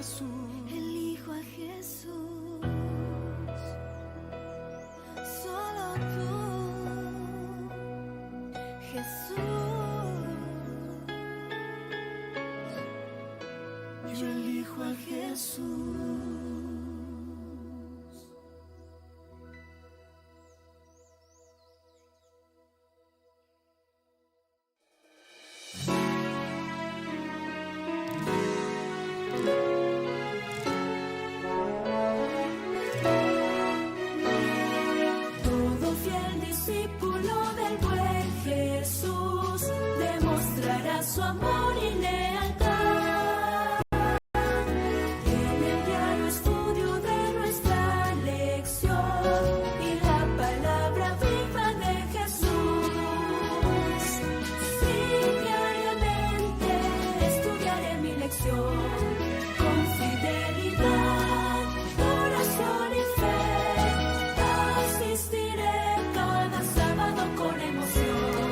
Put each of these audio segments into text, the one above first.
Elijo a Jesús, solo tú, Jesús. Yo elijo a Jesús. Su amor y lealtad en el diario estudio de nuestra lección y la palabra viva de Jesús. Sí, diariamente estudiaré mi lección con fidelidad, oración y fe. Asistiré cada sábado con emoción.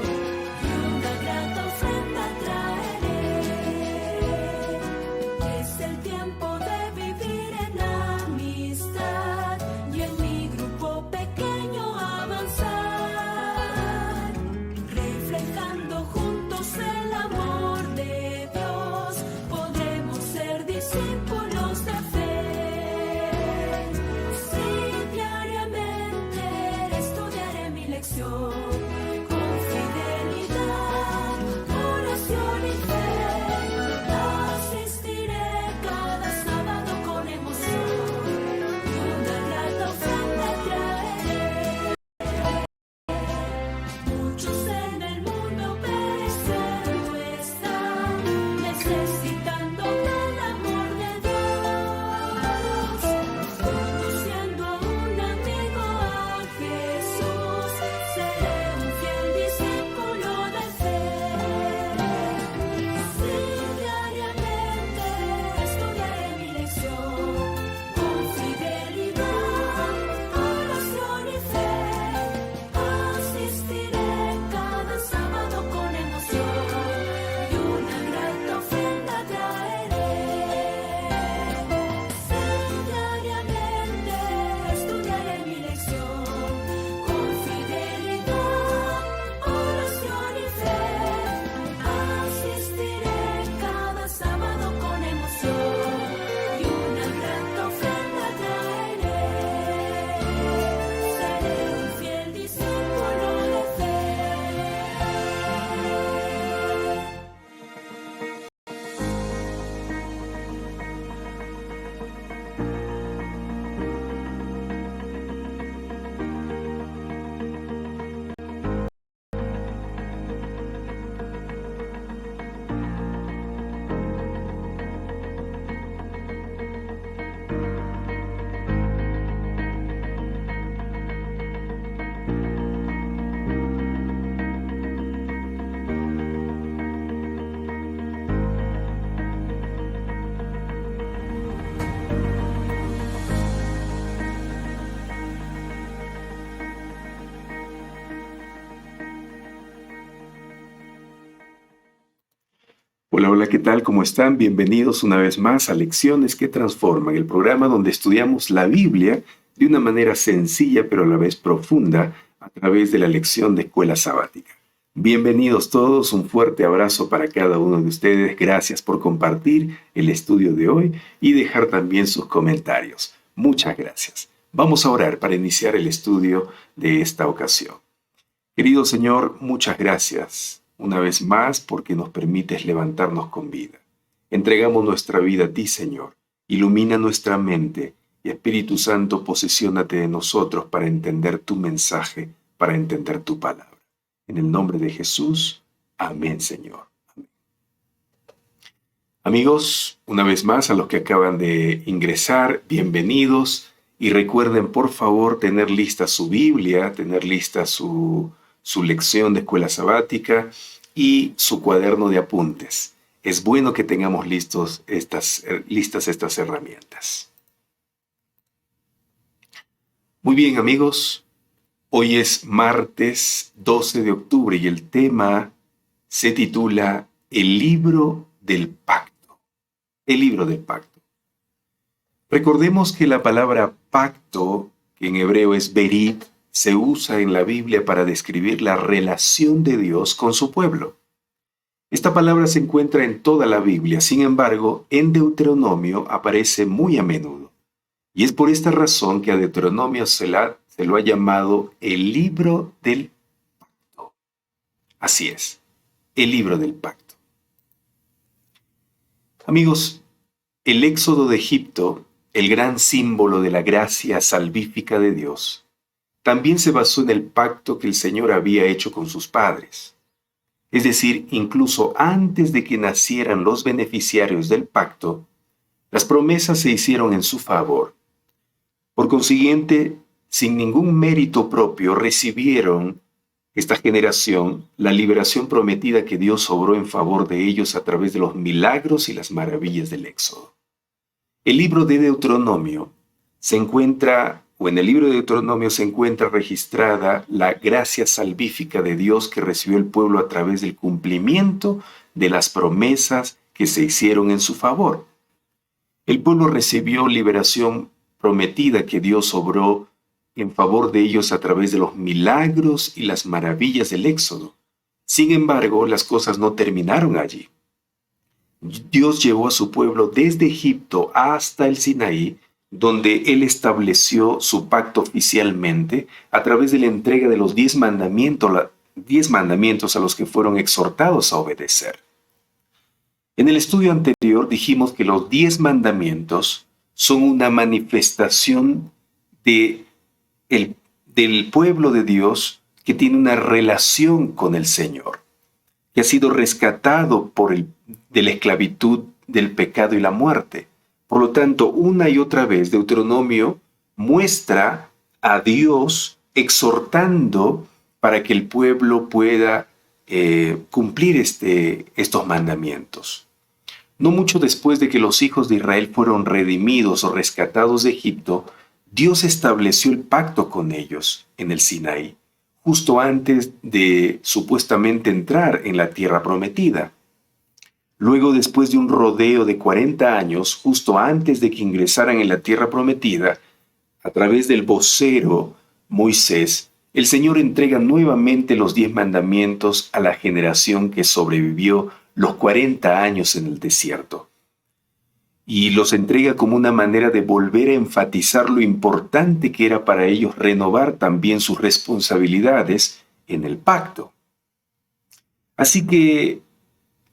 Hola, hola, ¿qué tal? ¿Cómo están? Bienvenidos una vez más a Lecciones que Transforman, el programa donde estudiamos la Biblia de una manera sencilla pero a la vez profunda a través de la lección de escuela sabática. Bienvenidos todos, un fuerte abrazo para cada uno de ustedes. Gracias por compartir el estudio de hoy y dejar también sus comentarios. Muchas gracias. Vamos a orar para iniciar el estudio de esta ocasión. Querido Señor, muchas gracias una vez más porque nos permites levantarnos con vida. Entregamos nuestra vida a ti, Señor. Ilumina nuestra mente y Espíritu Santo, posesiónate de nosotros para entender tu mensaje, para entender tu palabra. En el nombre de Jesús, amén, Señor. Amén. Amigos, una vez más a los que acaban de ingresar, bienvenidos. Y recuerden, por favor, tener lista su Biblia, tener lista su lección de escuela sabática y su cuaderno de apuntes. Es bueno que tengamos listas estas herramientas. Muy bien, amigos. Hoy es martes 12 de octubre y el tema se titula El libro del pacto. El libro del pacto. Recordemos que la palabra pacto, que en hebreo es berit, se usa en la Biblia para describir la relación de Dios con su pueblo. Esta palabra se encuentra en toda la Biblia, sin embargo, en Deuteronomio aparece muy a menudo. Y es por esta razón que a Deuteronomio se lo ha llamado el libro del pacto. Así es, el libro del pacto. Amigos, el éxodo de Egipto, el gran símbolo de la gracia salvífica de Dios, también se basó en el pacto que el Señor había hecho con sus padres. Es decir, incluso antes de que nacieran los beneficiarios del pacto, las promesas se hicieron en su favor. Por consiguiente, sin ningún mérito propio, recibieron esta generación la liberación prometida que Dios obró en favor de ellos a través de los milagros y las maravillas del Éxodo. El libro de Deuteronomio en el libro de Deuteronomio se encuentra registrada la gracia salvífica de Dios que recibió el pueblo a través del cumplimiento de las promesas que se hicieron en su favor. El pueblo recibió liberación prometida que Dios obró en favor de ellos a través de los milagros y las maravillas del Éxodo. Sin embargo, las cosas no terminaron allí. Dios llevó a su pueblo desde Egipto hasta el Sinaí, donde Él estableció su pacto oficialmente a través de la entrega de los 10 mandamientos a los que fueron exhortados a obedecer. En el estudio anterior dijimos que los 10 mandamientos son una manifestación del pueblo de Dios que tiene una relación con el Señor, que ha sido rescatado de la esclavitud del pecado y la muerte. Por lo tanto, una y otra vez Deuteronomio muestra a Dios exhortando para que el pueblo pueda cumplir estos mandamientos. No mucho después de que los hijos de Israel fueron redimidos o rescatados de Egipto, Dios estableció el pacto con ellos en el Sinaí, justo antes de supuestamente entrar en la tierra prometida. Luego, después de un rodeo de 40 años, justo antes de que ingresaran en la tierra prometida, a través del vocero Moisés, el Señor entrega nuevamente los 10 mandamientos a la generación que sobrevivió los 40 años en el desierto. Y los entrega como una manera de volver a enfatizar lo importante que era para ellos renovar también sus responsabilidades en el pacto. Así que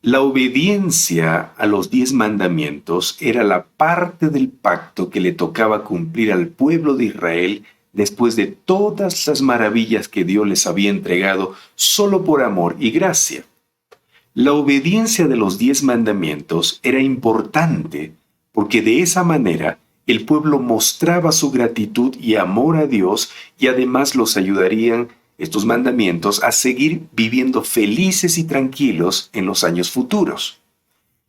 la obediencia a los 10 mandamientos era la parte del pacto que le tocaba cumplir al pueblo de Israel después de todas las maravillas que Dios les había entregado solo por amor y gracia. La obediencia de los 10 mandamientos era importante porque de esa manera el pueblo mostraba su gratitud y amor a Dios y además los ayudarían estos mandamientos a seguir viviendo felices y tranquilos en los años futuros.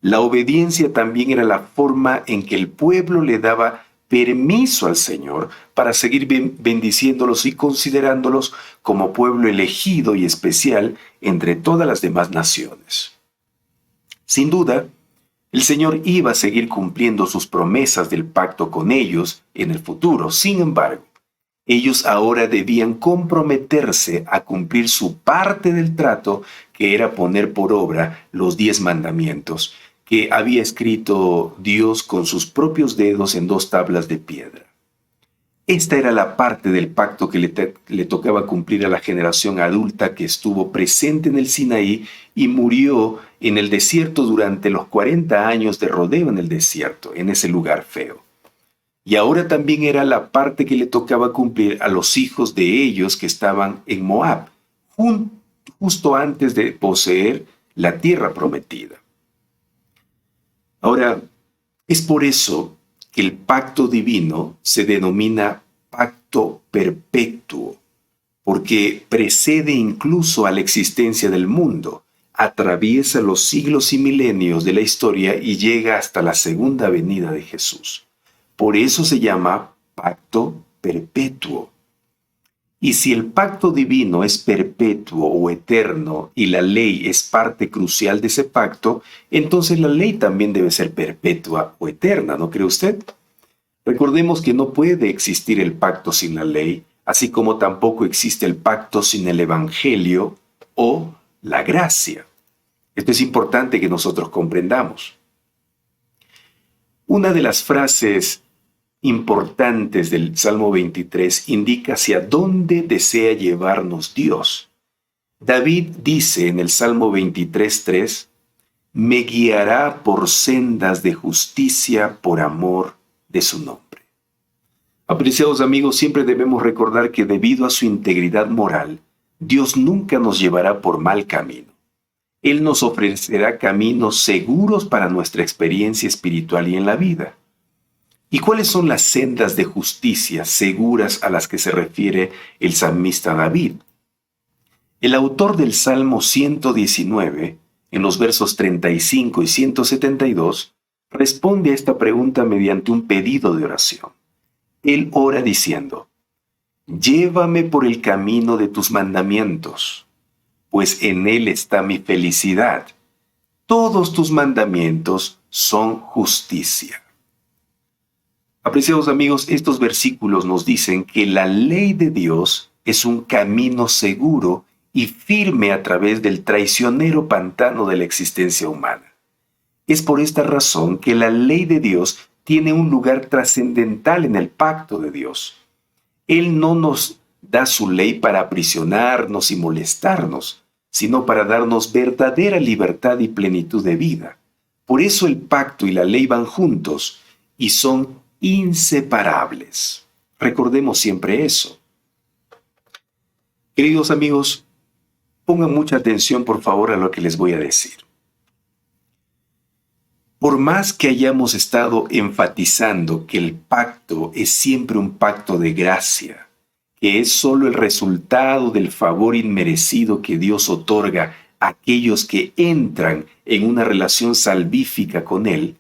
La obediencia también era la forma en que el pueblo le daba permiso al Señor para seguir bendiciéndolos y considerándolos como pueblo elegido y especial entre todas las demás naciones. Sin duda, el Señor iba a seguir cumpliendo sus promesas del pacto con ellos en el futuro. Sin embargo, ellos ahora debían comprometerse a cumplir su parte del trato, que era poner por obra los 10 mandamientos que había escrito Dios con sus propios dedos en 2 tablas de piedra. Esta era la parte del pacto que le tocaba cumplir a la generación adulta que estuvo presente en el Sinaí y murió en el desierto durante los 40 años de rodeo en el desierto, en ese lugar feo. Y ahora también era la parte que le tocaba cumplir a los hijos de ellos que estaban en Moab, justo antes de poseer la tierra prometida. Ahora, es por eso que el pacto divino se denomina pacto perpetuo, porque precede incluso a la existencia del mundo, atraviesa los siglos y milenios de la historia y llega hasta la segunda venida de Jesús. Por eso se llama pacto perpetuo. Y si el pacto divino es perpetuo o eterno y la ley es parte crucial de ese pacto, entonces la ley también debe ser perpetua o eterna, ¿no cree usted? Recordemos que no puede existir el pacto sin la ley, así como tampoco existe el pacto sin el Evangelio o la gracia. Esto es importante que nosotros comprendamos. Una de las frases importantes del Salmo 23 indica hacia dónde desea llevarnos Dios. David dice en el Salmo 23:3, me guiará por sendas de justicia por amor de su nombre. Apreciados amigos, siempre debemos recordar que debido a su integridad moral, Dios nunca nos llevará por mal camino. Él nos ofrecerá caminos seguros para nuestra experiencia espiritual y en la vida. ¿Y cuáles son las sendas de justicia seguras a las que se refiere el salmista David? El autor del Salmo 119, en los versos 35 y 172, responde a esta pregunta mediante un pedido de oración. Él ora diciendo, llévame por el camino de tus mandamientos, pues en él está mi felicidad. Todos tus mandamientos son justicia. Apreciados amigos, estos versículos nos dicen que la ley de Dios es un camino seguro y firme a través del traicionero pantano de la existencia humana. Es por esta razón que la ley de Dios tiene un lugar trascendental en el pacto de Dios. Él no nos da su ley para aprisionarnos y molestarnos, sino para darnos verdadera libertad y plenitud de vida. Por eso el pacto y la ley van juntos y son inseparables. Recordemos siempre eso. Queridos amigos, pongan mucha atención por favor a lo que les voy a decir. Por más que hayamos estado enfatizando que el pacto es siempre un pacto de gracia, que es solo el resultado del favor inmerecido que Dios otorga a aquellos que entran en una relación salvífica con Él,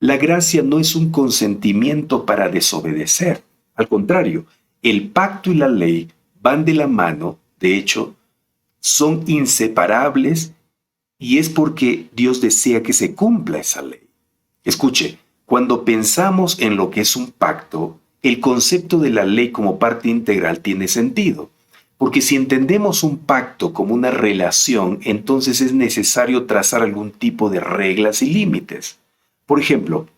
la gracia no es un consentimiento para desobedecer. Al contrario, el pacto y la ley van de la mano, de hecho, son inseparables y es porque Dios desea que se cumpla esa ley. Escuche, cuando pensamos en lo que es un pacto, el concepto de la ley como parte integral tiene sentido. Porque si entendemos un pacto como una relación, entonces es necesario trazar algún tipo de reglas y límites. Por ejemplo,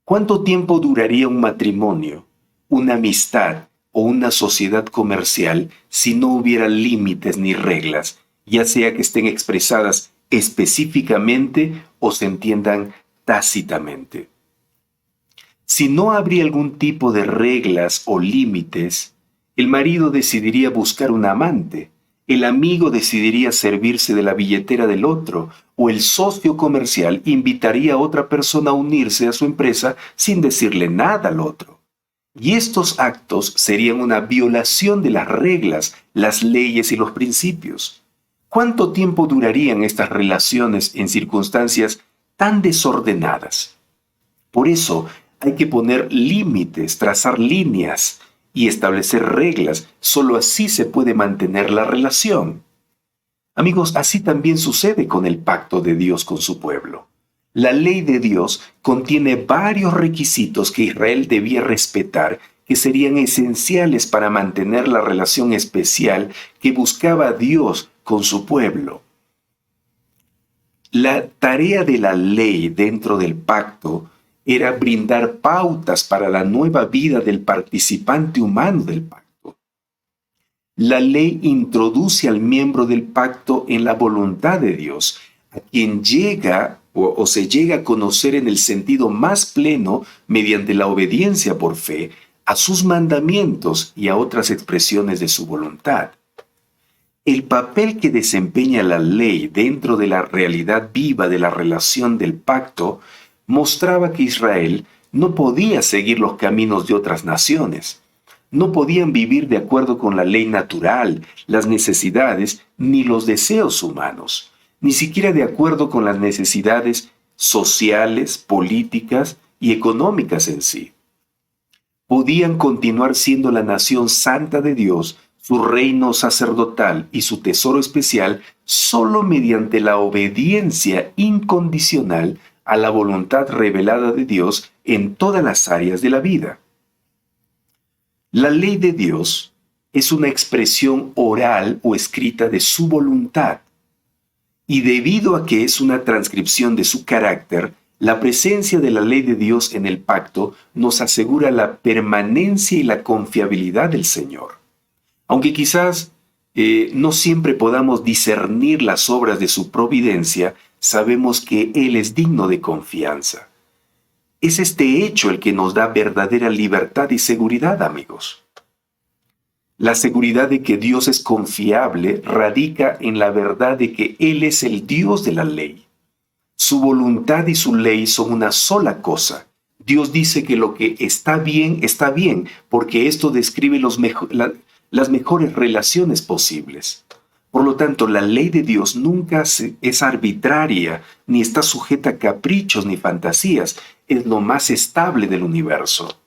¿cuánto tiempo duraría un matrimonio, una amistad o una sociedad comercial si no hubiera límites ni reglas, ya sea que estén expresadas específicamente o se entiendan tácitamente? Si no habría algún tipo de reglas o límites, el marido decidiría buscar un amante, el amigo decidiría servirse de la billetera del otro, o el socio comercial invitaría a otra persona a unirse a su empresa sin decirle nada al otro. Y estos actos serían una violación de las reglas, las leyes y los principios. ¿Cuánto tiempo durarían estas relaciones en circunstancias tan desordenadas? Por eso hay que poner límites, trazar líneas y establecer reglas. Solo así se puede mantener la relación. Amigos, así también sucede con el pacto de Dios con su pueblo. La ley de Dios contiene varios requisitos que Israel debía respetar, que serían esenciales para mantener la relación especial que buscaba Dios con su pueblo. La tarea de la ley dentro del pacto era brindar pautas para la nueva vida del participante humano del pacto. La ley introduce al miembro del pacto en la voluntad de Dios, a quien llega o se llega a conocer en el sentido más pleno mediante la obediencia por fe a sus mandamientos y a otras expresiones de su voluntad. El papel que desempeña la ley dentro de la realidad viva de la relación del pacto mostraba que Israel no podía seguir los caminos de otras naciones. No podían vivir de acuerdo con la ley natural, las necesidades ni los deseos humanos, ni siquiera de acuerdo con las necesidades sociales, políticas y económicas en sí. Podían continuar siendo la nación santa de Dios, su reino sacerdotal y su tesoro especial solo mediante la obediencia incondicional a la voluntad revelada de Dios en todas las áreas de la vida. La ley de Dios es una expresión oral o escrita de su voluntad, y debido a que es una transcripción de su carácter, la presencia de la ley de Dios en el pacto nos asegura la permanencia y la confiabilidad del Señor. Aunque quizás no siempre podamos discernir las obras de su providencia, sabemos que Él es digno de confianza. Es este hecho el que nos da verdadera libertad y seguridad, amigos. La seguridad de que Dios es confiable radica en la verdad de que Él es el Dios de la ley. Su voluntad y su ley son una sola cosa. Dios dice que lo que está bien, porque esto describe las mejores relaciones posibles. Por lo tanto, la ley de Dios nunca es arbitraria, ni está sujeta a caprichos ni fantasías. Es lo más estable del universo.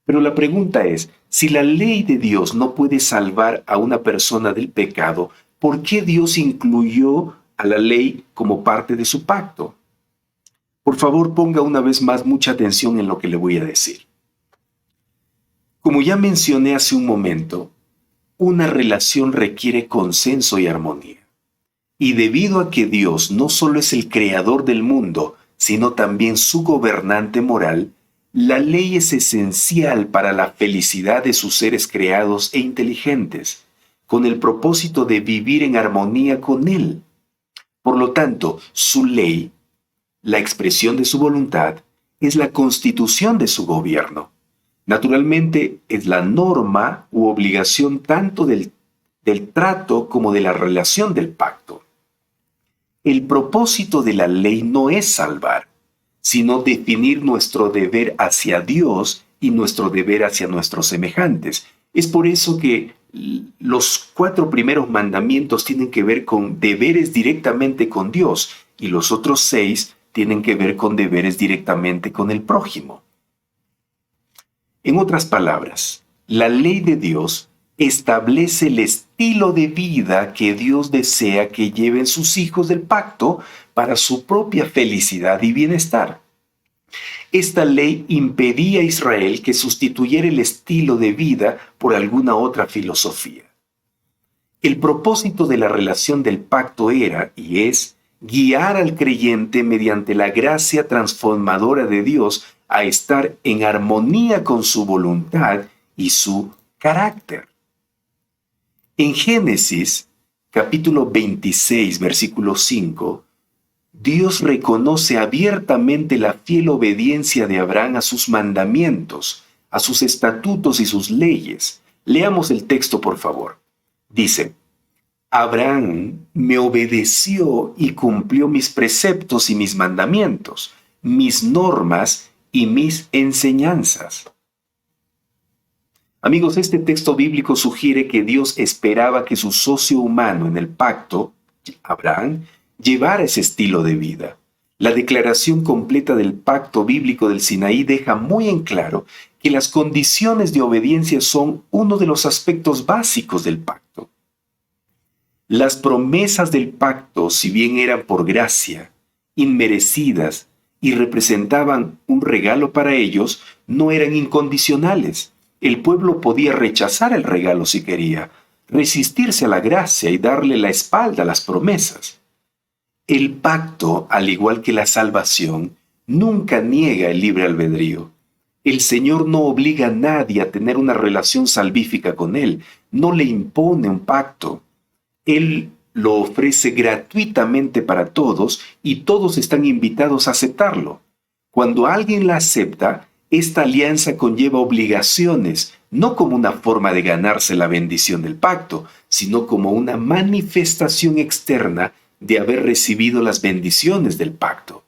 Pero la pregunta es, si la ley de Dios no puede salvar a una persona del pecado, ¿por qué Dios incluyó a la ley como parte de su pacto? Por favor, ponga una vez más mucha atención en lo que le voy a decir. Como ya mencioné hace un momento, una relación requiere consenso y armonía. Y debido a que Dios no solo es el creador del mundo, sino también su gobernante moral, la ley es esencial para la felicidad de sus seres creados e inteligentes, con el propósito de vivir en armonía con Él. Por lo tanto, su ley, la expresión de su voluntad, es la constitución de su gobierno. Naturalmente, es la norma u obligación tanto del trato como de la relación del pacto. El propósito de la ley no es salvar, sino definir nuestro deber hacia Dios y nuestro deber hacia nuestros semejantes. Es por eso que los 4 primeros mandamientos tienen que ver con deberes directamente con Dios y los otros 6 tienen que ver con deberes directamente con el prójimo. En otras palabras, la ley de Dios establece el estilo de vida que Dios desea que lleven sus hijos del pacto para su propia felicidad y bienestar. Esta ley impedía a Israel que sustituyera el estilo de vida por alguna otra filosofía. El propósito de la relación del pacto era, y es, guiar al creyente mediante la gracia transformadora de Dios a estar en armonía con su voluntad y su carácter. En Génesis, capítulo 26, versículo 5, Dios reconoce abiertamente la fiel obediencia de Abraham a sus mandamientos, a sus estatutos y sus leyes. Leamos el texto, por favor. Dice, Abraham me obedeció y cumplió mis preceptos y mis mandamientos, mis normas y mis enseñanzas. Amigos, este texto bíblico sugiere que Dios esperaba que su socio humano en el pacto, Abraham, llevara ese estilo de vida. La declaración completa del pacto bíblico del Sinaí deja muy en claro que las condiciones de obediencia son uno de los aspectos básicos del pacto. Las promesas del pacto, si bien eran por gracia, inmerecidas y representaban un regalo para ellos, no eran incondicionales. El pueblo podía rechazar el regalo si quería, resistirse a la gracia y darle la espalda a las promesas. El pacto, al igual que la salvación, nunca niega el libre albedrío. El Señor no obliga a nadie a tener una relación salvífica con Él, no le impone un pacto. Él lo ofrece gratuitamente para todos y todos están invitados a aceptarlo. Cuando alguien la acepta, esta alianza conlleva obligaciones, no como una forma de ganarse la bendición del pacto, sino como una manifestación externa de haber recibido las bendiciones del pacto.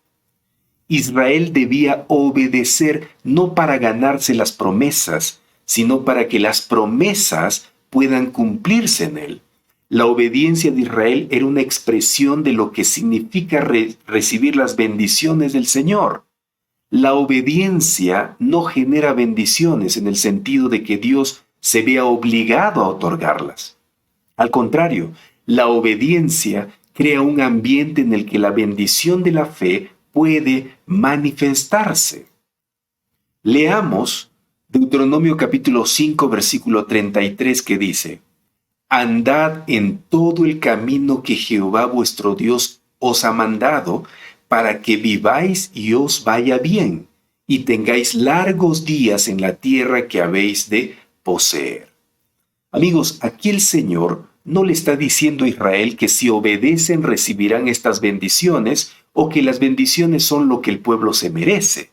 Israel debía obedecer no para ganarse las promesas, sino para que las promesas puedan cumplirse en él. La obediencia de Israel era una expresión de lo que significa recibir las bendiciones del Señor. La obediencia no genera bendiciones en el sentido de que Dios se vea obligado a otorgarlas. Al contrario, la obediencia crea un ambiente en el que la bendición de la fe puede manifestarse. Leamos Deuteronomio capítulo 5, versículo 33, que dice: Andad en todo el camino que Jehová vuestro Dios os ha mandado, para que viváis y os vaya bien, y tengáis largos días en la tierra que habéis de poseer. Amigos, aquí el Señor no le está diciendo a Israel que si obedecen recibirán estas bendiciones o que las bendiciones son lo que el pueblo se merece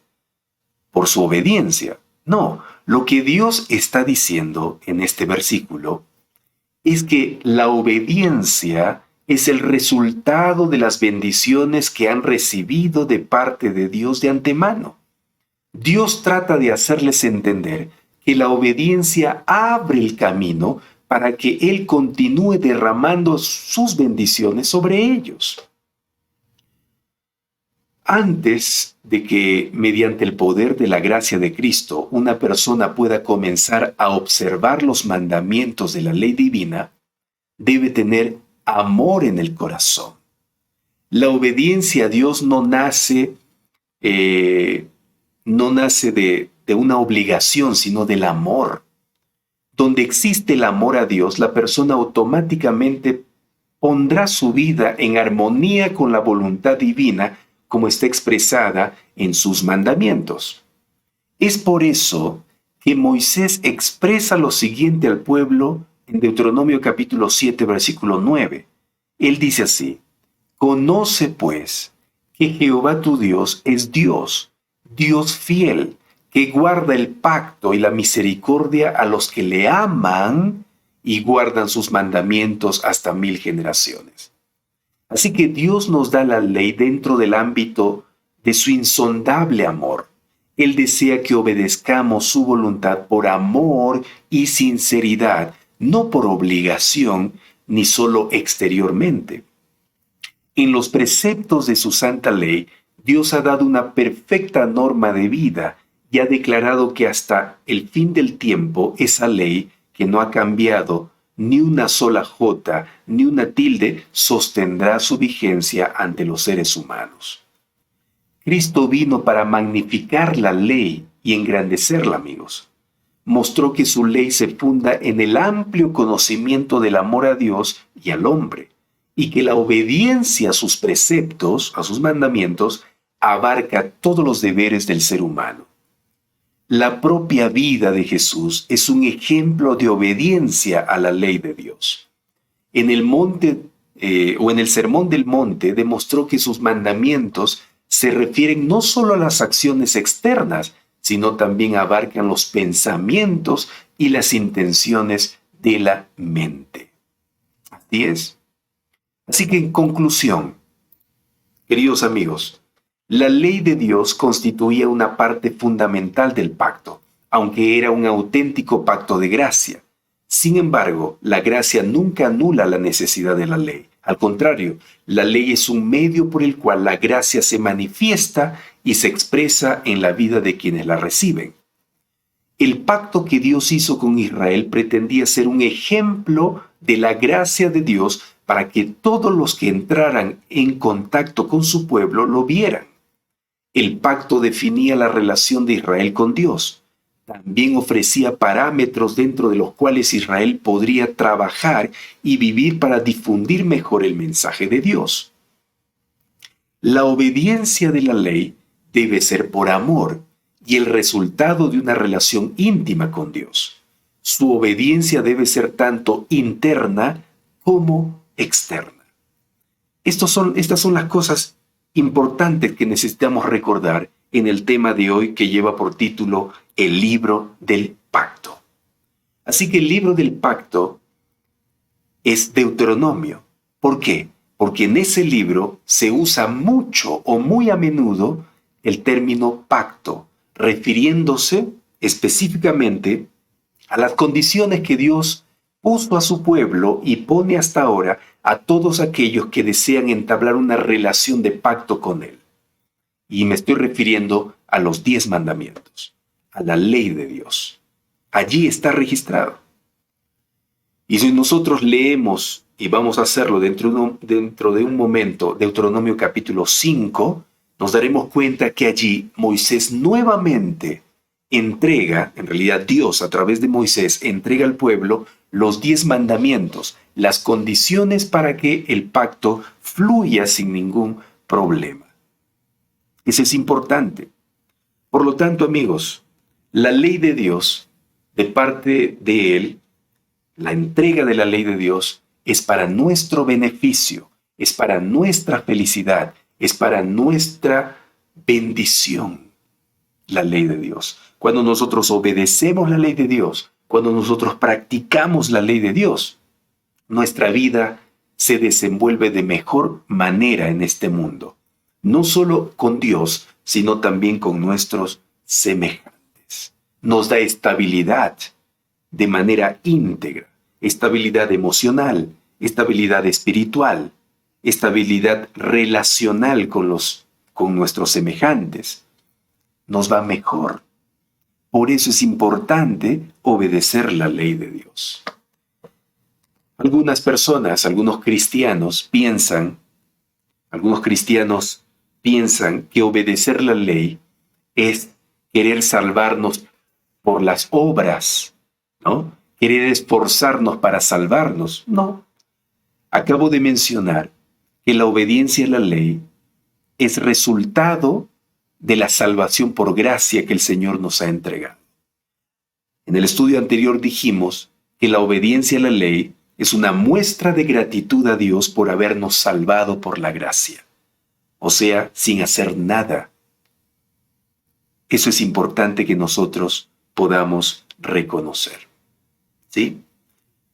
por su obediencia. No, lo que Dios está diciendo en este versículo es que la obediencia es el resultado de las bendiciones que han recibido de parte de Dios de antemano. Dios trata de hacerles entender que la obediencia abre el camino para que Él continúe derramando sus bendiciones sobre ellos. Antes de que, mediante el poder de la gracia de Cristo, una persona pueda comenzar a observar los mandamientos de la ley divina, debe tener amor en el corazón. La obediencia a Dios no nace de una obligación, sino del amor. Donde existe el amor a Dios, la persona automáticamente pondrá su vida en armonía con la voluntad divina, como está expresada en sus mandamientos. Es por eso que Moisés expresa lo siguiente al pueblo en Deuteronomio capítulo 7, versículo 9. Él dice así: Conoce pues que Jehová tu Dios es Dios, Dios fiel, que guarda el pacto y la misericordia a los que le aman y guardan sus mandamientos hasta 1000 generaciones. Así que Dios nos da la ley dentro del ámbito de su insondable amor. Él desea que obedezcamos su voluntad por amor y sinceridad, no por obligación ni solo exteriormente. En los preceptos de su santa ley, Dios ha dado una perfecta norma de vida y ha declarado que hasta el fin del tiempo esa ley, que no ha cambiado ni una sola jota ni una tilde, sostendrá su vigencia ante los seres humanos. Cristo vino para magnificar la ley y engrandecerla, amigos. Mostró que su ley se funda en el amplio conocimiento del amor a Dios y al hombre, y que la obediencia a sus preceptos, a sus mandamientos, abarca todos los deberes del ser humano. La propia vida de Jesús es un ejemplo de obediencia a la ley de Dios. En el Sermón del Monte demostró que sus mandamientos se refieren no solo a las acciones externas, sino también abarcan los pensamientos y las intenciones de la mente. Así es. Así que en conclusión, queridos amigos, la ley de Dios constituía una parte fundamental del pacto, aunque era un auténtico pacto de gracia. Sin embargo, la gracia nunca anula la necesidad de la ley. Al contrario, la ley es un medio por el cual la gracia se manifiesta y se expresa en la vida de quienes la reciben. El pacto que Dios hizo con Israel pretendía ser un ejemplo de la gracia de Dios para que todos los que entraran en contacto con su pueblo lo vieran. El pacto definía la relación de Israel con Dios. También ofrecía parámetros dentro de los cuales Israel podría trabajar y vivir para difundir mejor el mensaje de Dios. La obediencia de la ley debe ser por amor y el resultado de una relación íntima con Dios. Su obediencia debe ser tanto interna como externa. Estas son las cosas importantes que necesitamos recordar en el tema de hoy, que lleva por título El libro del pacto. Así que el libro del pacto es Deuteronomio. ¿Por qué? Porque en ese libro se usa mucho o muy a menudo el término pacto, refiriéndose específicamente a las condiciones que Dios puso a su pueblo y pone hasta ahora a todos aquellos que desean entablar una relación de pacto con Él. Y me estoy refiriendo a los 10 mandamientos, a la ley de Dios. Allí está registrado. Y si nosotros leemos, y vamos a hacerlo dentro de un momento, Deuteronomio capítulo 5, nos daremos cuenta que allí Moisés nuevamente entrega, en realidad Dios a través de Moisés entrega al pueblo los 10 mandamientos, las condiciones para que el pacto fluya sin ningún problema. Eso es importante. Por lo tanto, amigos, la ley de Dios, de parte de Él, la entrega de la ley de Dios es para nuestro beneficio, es para nuestra felicidad, es para nuestra bendición, la ley de Dios. Cuando nosotros obedecemos la ley de Dios, cuando nosotros practicamos la ley de Dios, nuestra vida se desenvuelve de mejor manera en este mundo. No solo con Dios, sino también con nuestros semejantes. Nos da estabilidad de manera íntegra, estabilidad emocional, estabilidad espiritual, estabilidad relacional con nuestros semejantes. Nos va mejor. Por eso es importante obedecer la ley de Dios. Algunas personas, algunos cristianos piensan que obedecer la ley es querer salvarnos por las obras, ¿no? Querer esforzarnos para salvarnos. No. Acabo de mencionar que la obediencia a la ley es resultado de la salvación por gracia que el Señor nos ha entregado. En el estudio anterior dijimos que la obediencia a la ley es una muestra de gratitud a Dios por habernos salvado por la gracia. O sea, sin hacer nada. Eso es importante que nosotros podamos reconocer. ¿Sí?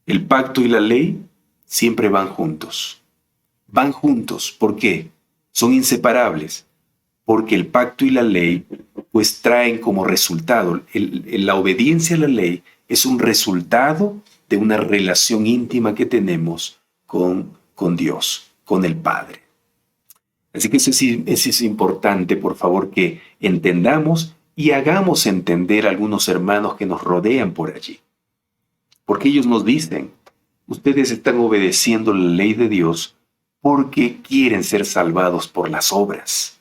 El pacto y la ley siempre van juntos. Van juntos. ¿Por qué? Son inseparables. Porque el pacto y la ley pues traen como resultado, la obediencia a la ley es un resultado de una relación íntima que tenemos con Dios, con el Padre. Así que eso es importante, por favor, que entendamos y hagamos entender a algunos hermanos que nos rodean por allí. Porque ellos nos dicen, ustedes están obedeciendo la ley de Dios porque quieren ser salvados por las obras.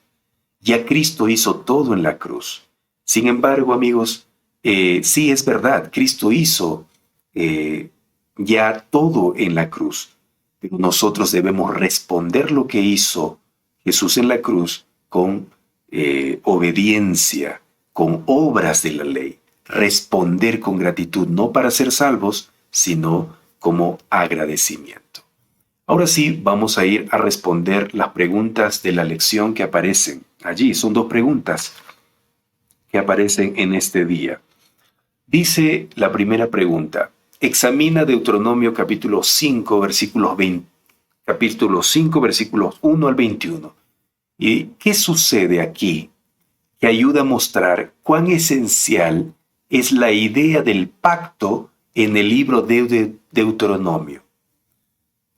Ya Cristo hizo todo en la cruz. Sin embargo, amigos, sí es verdad, Cristo hizo ya todo en la cruz. Pero nosotros debemos responder lo que hizo Jesús en la cruz con obediencia, con obras de la ley. Responder con gratitud, no para ser salvos, sino como agradecimiento. Ahora sí, vamos a ir a responder las preguntas de la lección que aparecen allí. Son 2 preguntas que aparecen en este día. Dice la primera pregunta, examina Deuteronomio capítulo 5, versículos 1 al 21. ¿Y qué sucede aquí? Que ayuda a mostrar cuán esencial es la idea del pacto en el libro de Deuteronomio.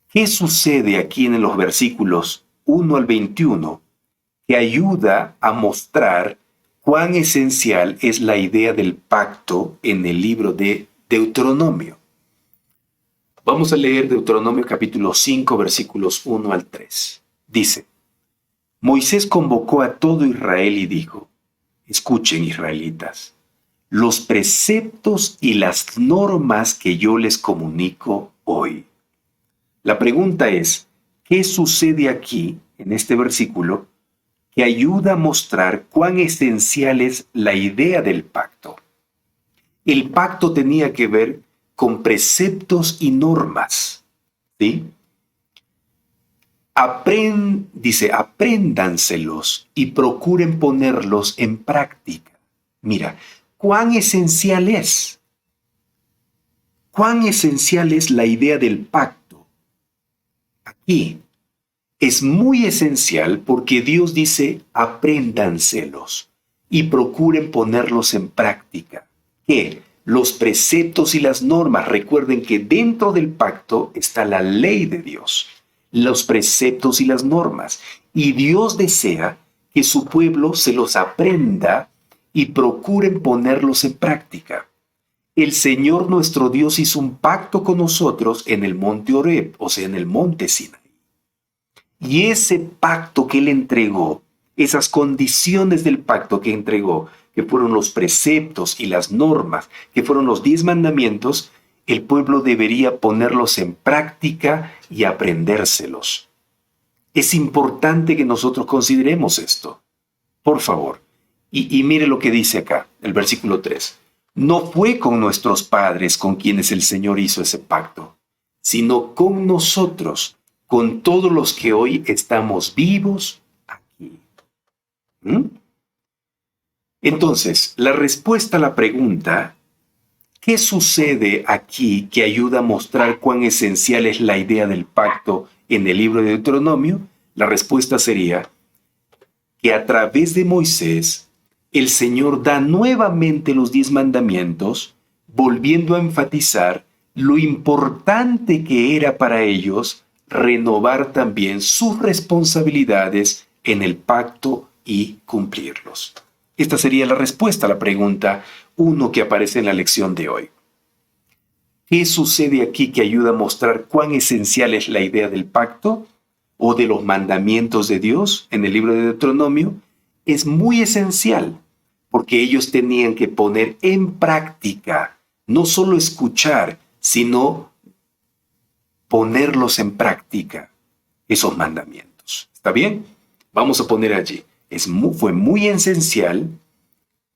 ¿Qué sucede aquí en los versículos 1 al 21 que ayuda a mostrar cuán esencial es la idea del pacto en el libro de Deuteronomio? Vamos a leer Deuteronomio capítulo 5, versículos 1 al 3. Dice, Moisés convocó a todo Israel y dijo, escuchen, israelitas, los preceptos y las normas que yo les comunico hoy. La pregunta es, ¿qué sucede aquí, en este versículo, que ayuda a mostrar cuán esencial es la idea del pacto? El pacto tenía que ver con preceptos y normas, ¿sí? Dice, apréndanselos y procuren ponerlos en práctica. Mira, ¿cuán esencial es? ¿Cuán esencial es la idea del pacto? Aquí es muy esencial porque Dios dice, apréndanselos y procuren ponerlos en práctica. ¿Qué? Los preceptos y las normas. Recuerden que dentro del pacto está la ley de Dios, los preceptos y las normas. Y Dios desea que su pueblo se los aprenda y procuren ponerlos en práctica. El Señor nuestro Dios hizo un pacto con nosotros en el monte Horeb, o sea, en el monte Sinaí. Y ese pacto que Él entregó, esas condiciones del pacto que entregó, que fueron los preceptos y las normas, que fueron los 10 mandamientos, el pueblo debería ponerlos en práctica y aprendérselos. Es importante que nosotros consideremos esto. Por favor. Y mire lo que dice acá, el versículo 3. No fue con nuestros padres con quienes el Señor hizo ese pacto, sino con nosotros, con todos los que hoy estamos vivos aquí. Entonces, la respuesta a la pregunta, ¿qué sucede aquí que ayuda a mostrar cuán esencial es la idea del pacto en el libro de Deuteronomio? La respuesta sería que a través de Moisés, el Señor da nuevamente los 10 mandamientos, volviendo a enfatizar lo importante que era para ellos renovar también sus responsabilidades en el pacto y cumplirlos. Esta sería la respuesta a la pregunta 1 que aparece en la lección de hoy. ¿Qué sucede aquí que ayuda a mostrar cuán esencial es la idea del pacto o de los mandamientos de Dios en el libro de Deuteronomio? Es muy esencial porque ellos tenían que poner en práctica, no solo escuchar, sino ponerlos en práctica, esos mandamientos. ¿Está bien? Vamos a poner allí. Fue muy esencial,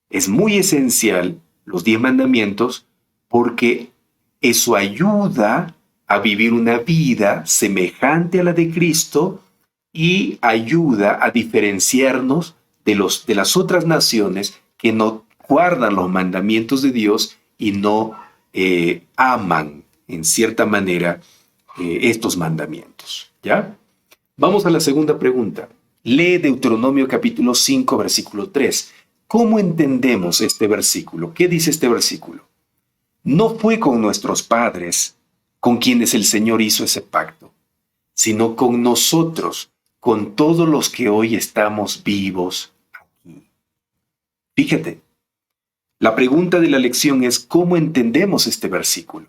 es muy esencial los 10 mandamientos porque eso ayuda a vivir una vida semejante a la de Cristo y ayuda a diferenciarnos de las otras naciones que no guardan los mandamientos de Dios y no aman, en cierta manera, estos mandamientos. ¿Ya? Vamos a la segunda pregunta. Lee Deuteronomio capítulo 5, versículo 3. ¿Cómo entendemos este versículo? ¿Qué dice este versículo? No fue con nuestros padres con quienes el Señor hizo ese pacto, sino con nosotros, con todos los que hoy estamos vivos aquí. Fíjate, la pregunta de la lección es ¿cómo entendemos este versículo?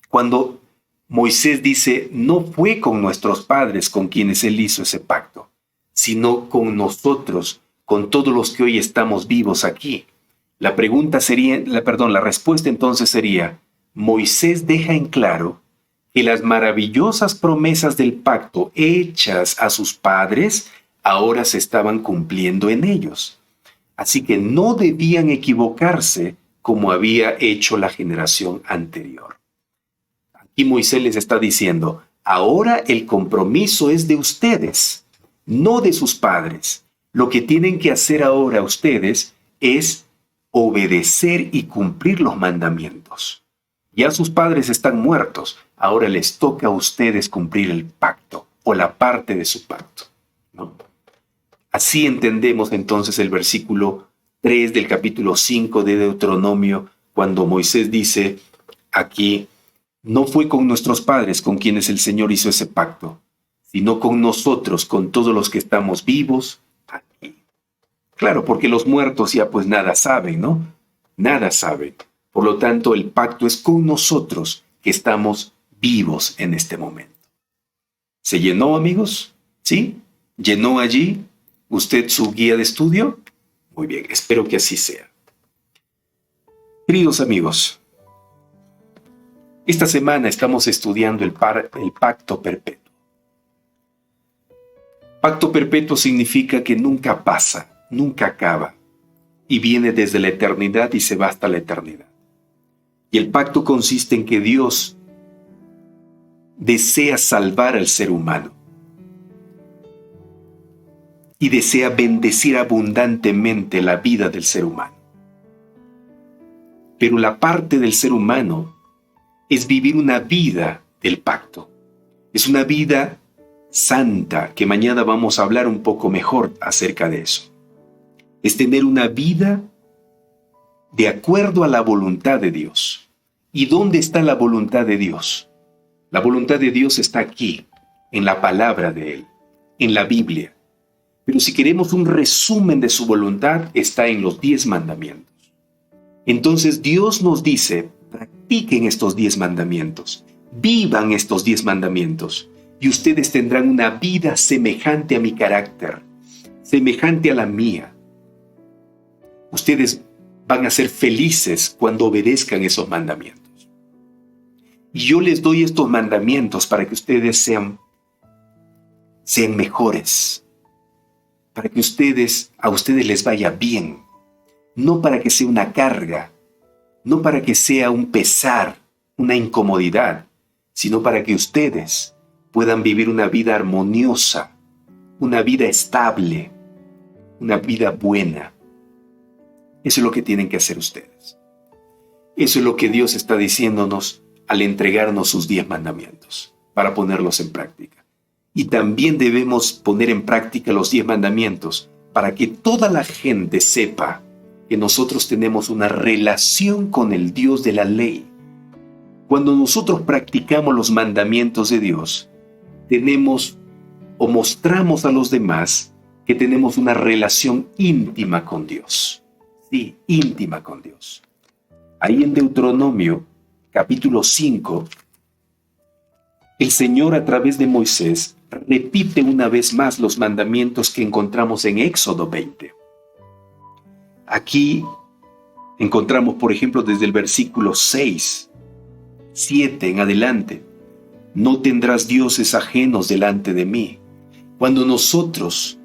Cuando Moisés dice, no fue con nuestros padres con quienes él hizo ese pacto, sino con nosotros, con todos los que hoy estamos vivos aquí. La respuesta entonces sería, Moisés deja en claro que las maravillosas promesas del pacto hechas a sus padres ahora se estaban cumpliendo en ellos. Así que no debían equivocarse como había hecho la generación anterior. Aquí Moisés les está diciendo, ahora el compromiso es de ustedes, no de sus padres. Lo que tienen que hacer ahora ustedes es obedecer y cumplir los mandamientos. Ya sus padres están muertos, ahora les toca a ustedes cumplir el pacto o la parte de su pacto, ¿no? Así entendemos entonces el versículo 3 del capítulo 5 de Deuteronomio, cuando Moisés dice aquí, no fue con nuestros padres con quienes el Señor hizo ese pacto, sino con nosotros, con todos los que estamos vivos aquí. Claro, porque los muertos ya pues nada saben, ¿no? Nada saben. Por lo tanto, el pacto es con nosotros que estamos vivos en este momento. ¿Se llenó, amigos? ¿Sí? ¿Llenó allí usted su guía de estudio? Muy bien, espero que así sea. Queridos amigos, esta semana estamos estudiando el pacto perpetuo. Pacto perpetuo significa que nunca pasa, nunca acaba, y viene desde la eternidad y se va hasta la eternidad. Y el pacto consiste en que Dios desea salvar al ser humano y desea bendecir abundantemente la vida del ser humano. Pero la parte del ser humano es vivir una vida del pacto. Es una vida santa, que mañana vamos a hablar un poco mejor acerca de eso. Es tener una vida de acuerdo a la voluntad de Dios. ¿Y dónde está la voluntad de Dios? La voluntad de Dios está aquí, en la palabra de Él, en la Biblia. Pero si queremos un resumen de su voluntad, está en los 10 mandamientos. Entonces Dios nos dice, practiquen estos 10 mandamientos, vivan estos 10 mandamientos, y ustedes tendrán una vida semejante a mi carácter, semejante a la mía. ustedes van a ser felices cuando obedezcan esos mandamientos. Y yo les doy estos mandamientos para que ustedes sean mejores, para que a ustedes les vaya bien, no para que sea una carga, no para que sea un pesar, una incomodidad, sino para que ustedes puedan vivir una vida armoniosa, una vida estable, una vida buena. Eso es lo que tienen que hacer ustedes. Eso es lo que Dios está diciéndonos al entregarnos sus 10 mandamientos, para ponerlos en práctica. Y también debemos poner en práctica los 10 mandamientos para que toda la gente sepa que nosotros tenemos una relación con el Dios de la ley. Cuando nosotros practicamos los mandamientos de Dios, tenemos o mostramos a los demás que tenemos una relación íntima con Dios. Sí, íntima con Dios. Ahí en Deuteronomio, capítulo 5, el Señor a través de Moisés repite una vez más los mandamientos que encontramos en Éxodo 20. Aquí encontramos, por ejemplo, desde el versículo 6, 7 en adelante: no tendrás dioses ajenos delante de mí. Cuando nosotros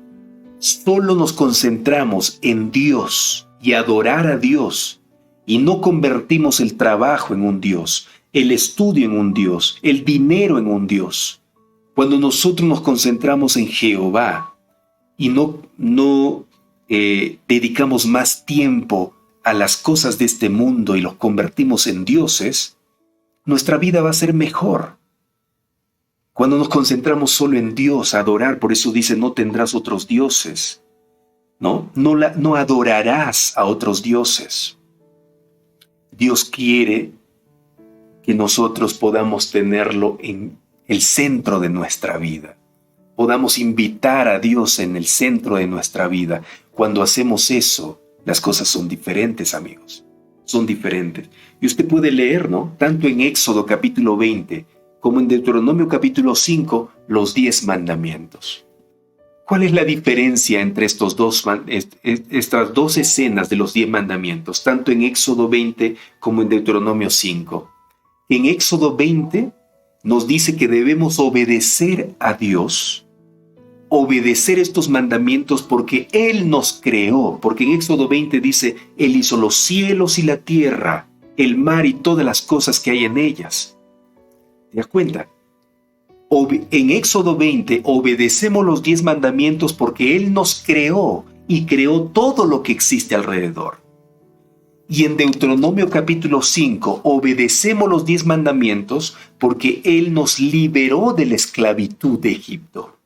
solo nos concentramos en Dios y adorar a Dios, y no convertimos el trabajo en un Dios, el estudio en un Dios, el dinero en un Dios, cuando nosotros nos concentramos en Jehová y no dedicamos más tiempo a las cosas de este mundo y los convertimos en dioses, nuestra vida va a ser mejor. Cuando nos concentramos solo en Dios, a adorar, por eso dice, no tendrás otros dioses, ¿no? No adorarás a otros dioses. Dios quiere que nosotros podamos tenerlo en el centro de nuestra vida. Podamos invitar a Dios en el centro de nuestra vida. Cuando hacemos eso, las cosas son diferentes, amigos. Son diferentes. Y usted puede leer, ¿no? Tanto en Éxodo capítulo 20 como en Deuteronomio capítulo 5, los 10 mandamientos. ¿Cuál es la diferencia entre estas dos escenas de los 10 mandamientos, tanto en Éxodo 20 como en Deuteronomio 5? En Éxodo 20 nos dice que debemos obedecer a Dios, obedecer estos mandamientos porque Él nos creó, porque en Éxodo 20 dice, Él hizo los cielos y la tierra, el mar y todas las cosas que hay en ellas. ¿Te das cuenta? En Éxodo 20 obedecemos los 10 mandamientos porque Él nos creó y creó todo lo que existe alrededor. Y en Deuteronomio capítulo 5 obedecemos los 10 mandamientos porque Él nos liberó de la esclavitud de Egipto.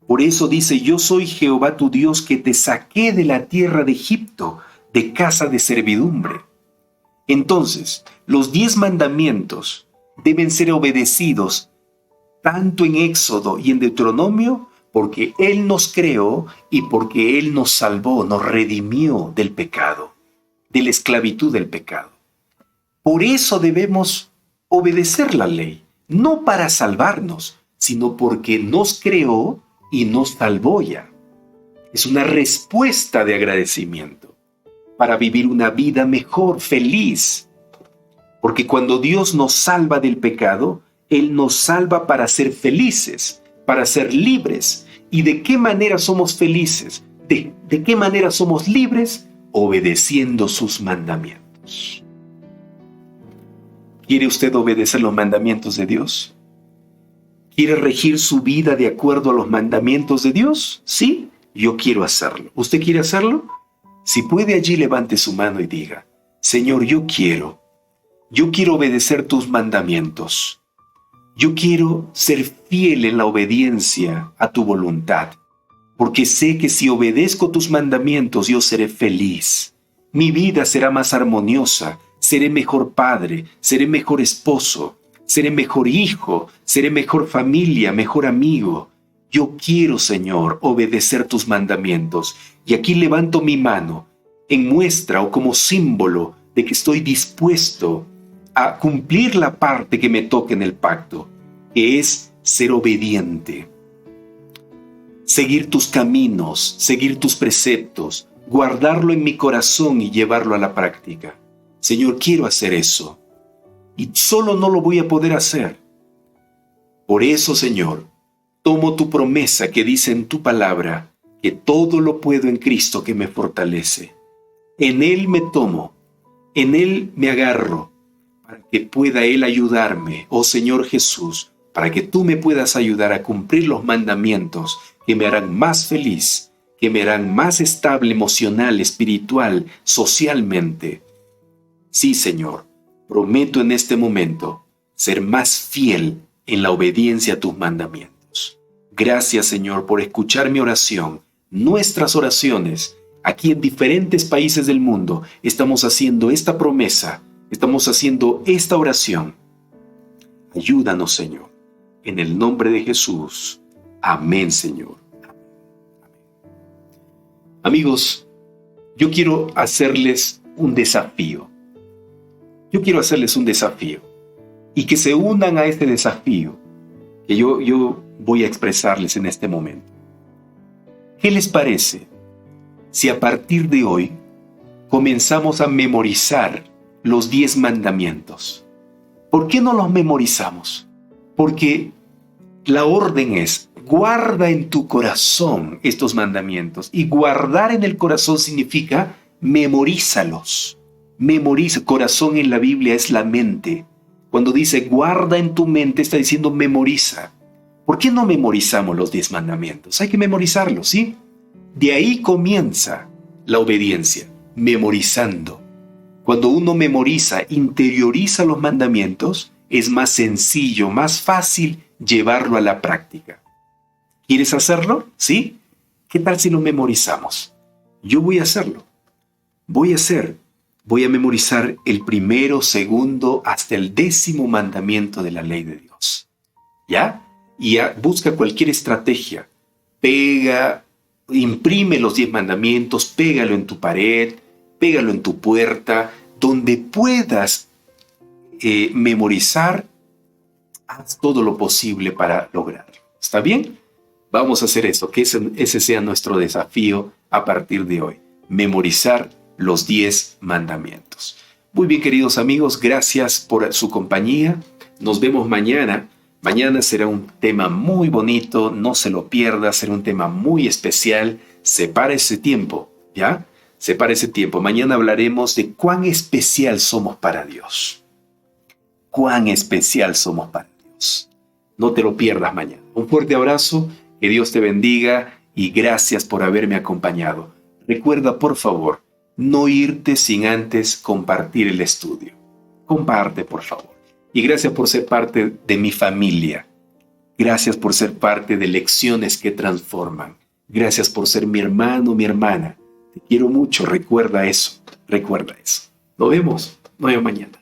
Por eso dice, yo soy Jehová tu Dios que te saqué de la tierra de Egipto, de casa de servidumbre. Entonces, los 10 mandamientos deben ser obedecidos tanto en Éxodo y en Deuteronomio porque Él nos creó y porque Él nos salvó, nos redimió del pecado, de la esclavitud del pecado. Por eso debemos obedecer la ley, no para salvarnos, sino porque nos creó y nos salvó ya. Es una respuesta de agradecimiento para vivir una vida mejor, feliz. Porque cuando Dios nos salva del pecado, Él nos salva para ser felices, para ser libres. ¿Y de qué manera somos felices? ¿De qué manera somos libres? Obedeciendo sus mandamientos. ¿Quiere usted obedecer los mandamientos de Dios? ¿Quiere regir su vida de acuerdo a los mandamientos de Dios? Sí, yo quiero hacerlo. ¿Usted quiere hacerlo? Si puede, allí levante su mano y diga, Señor, yo quiero obedecer tus mandamientos. Yo quiero ser fiel en la obediencia a tu voluntad, porque sé que si obedezco tus mandamientos yo seré feliz. Mi vida será más armoniosa, seré mejor padre, seré mejor esposo, seré mejor hijo, seré mejor familia, mejor amigo. Yo quiero, Señor, obedecer tus mandamientos. Y aquí levanto mi mano en muestra o como símbolo de que estoy dispuesto a cumplir la parte que me toca en el pacto, que es ser obediente. seguir tus caminos, seguir tus preceptos, guardarlo en mi corazón y llevarlo a la práctica. Señor, quiero hacer eso. Y solo no lo voy a poder hacer. Por eso, Señor, tomo tu promesa que dice en tu palabra que todo lo puedo en Cristo que me fortalece. En Él me tomo, en Él me agarro, para que pueda Él ayudarme, oh Señor Jesús, para que tú me puedas ayudar a cumplir los mandamientos que me harán más feliz, que me harán más estable emocional, espiritual, socialmente. Sí, Señor, prometo en este momento ser más fiel en la obediencia a tus mandamientos. Gracias, Señor, por escuchar mi oración, nuestras oraciones. Aquí en diferentes países del mundo estamos haciendo esta promesa, estamos haciendo esta oración. Ayúdanos, Señor, en el nombre de Jesús. Amén, Señor. Amigos, yo quiero hacerles un desafío. Y que se unan a este desafío que yo voy a expresarles en este momento. ¿Qué les parece si a partir de hoy comenzamos a memorizar los 10 mandamientos? ¿Por qué no los memorizamos? Porque la orden es: guarda en tu corazón estos mandamientos. Y guardar en el corazón significa memorízalos. Memoriza. Corazón en la Biblia es la mente. Cuando dice guarda en tu mente, está diciendo memoriza. ¿Por qué no memorizamos los 10 mandamientos? Hay que memorizarlos, ¿sí? De ahí comienza la obediencia, memorizando. Cuando uno memoriza, interioriza los mandamientos, es más sencillo, más fácil llevarlo a la práctica. ¿Quieres hacerlo? ¿Sí? ¿Qué tal si lo memorizamos? Yo voy a hacerlo. Voy a memorizar el primero, segundo, hasta el 10º mandamiento de la ley de Dios. ¿Ya? Y busca cualquier estrategia. Imprime los 10 mandamientos, pégalo en tu pared, pégalo en tu puerta, donde puedas memorizar. Haz todo lo posible para lograrlo. ¿Está bien? Vamos a hacer eso, que ese sea nuestro desafío a partir de hoy. Memorizar los 10 mandamientos. Muy bien, queridos amigos, gracias por su compañía. Nos vemos mañana. Mañana será un tema muy bonito, no se lo pierda, será un tema muy especial. Separa ese tiempo, ¿ya? Separa ese tiempo. Mañana hablaremos de cuán especial somos para Dios. Cuán especial somos para Dios. No te lo pierdas mañana. Un fuerte abrazo, que Dios te bendiga y gracias por haberme acompañado. Recuerda, por favor, no irte sin antes compartir el estudio. Comparte, por favor. Y gracias por ser parte de mi familia. Gracias por ser parte de Lecciones que Transforman. Gracias por ser mi hermano, mi hermana. Te quiero mucho. Recuerda eso. Nos vemos mañana.